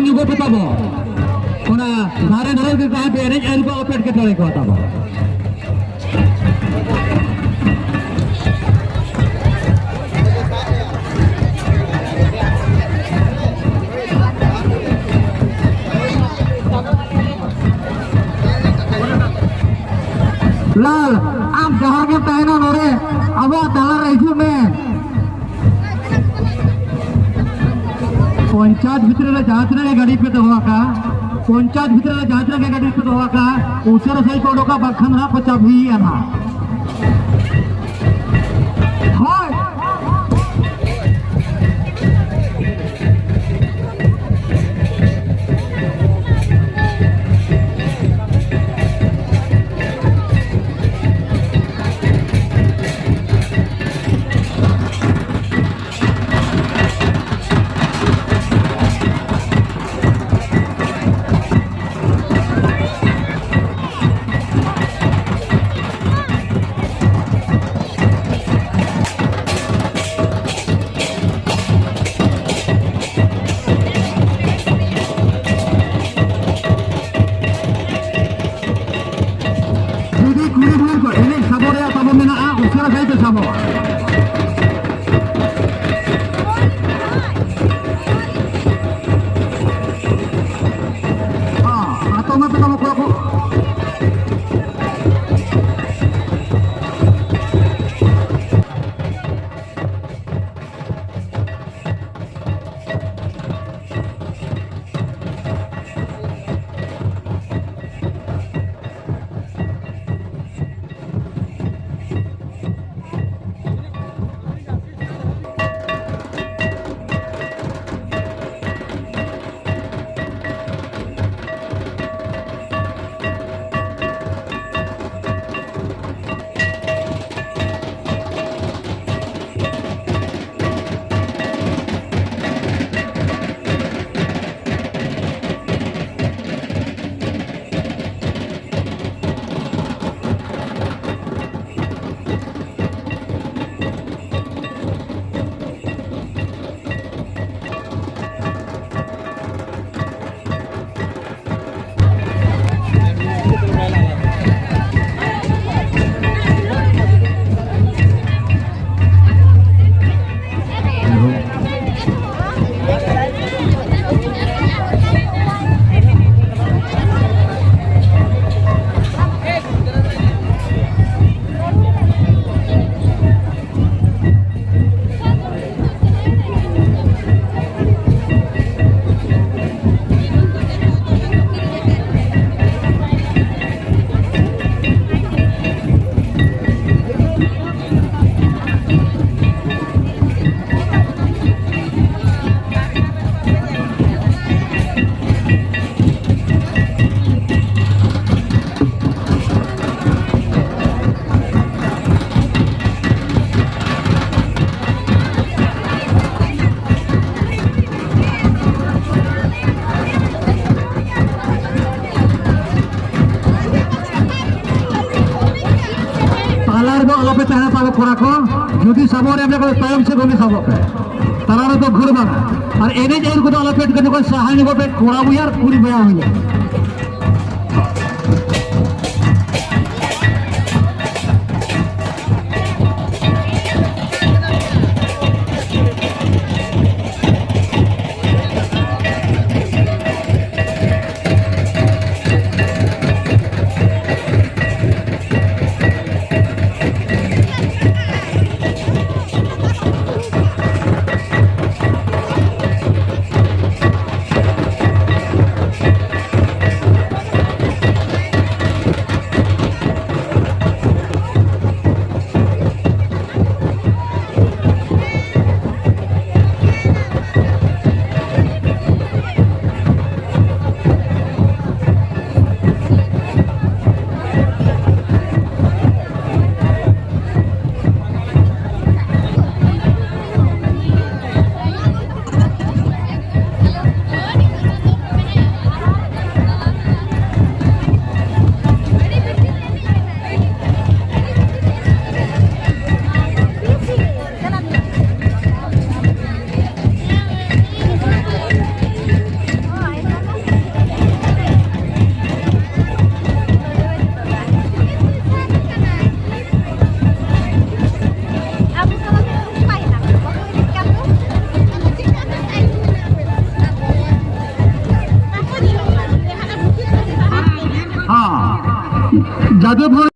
orang nyugup tabo. Ona dhare ke kahan pe Anejh Hepraw opet ke thore ko tabo. Lal, am jahar ke tahna nore, abo dalar isu mein. Panchayat भितर जांचना गाड़ी पे तो हुआ का पंचायत भितर जांचना गाड़ी पे तो हुआ का ऊसर सही कोडो का बखन ना पचा भी आना पे तहना पाबो कोड़ा को जुदी सबोरे हमने को टाइम से गोली सबो पे तारा तो घुर बना और एनेज हेप्राw को तो अलपेट करने को सहानी को पे कोड़ा बुयार पूरी बया हुई है যাদুপুর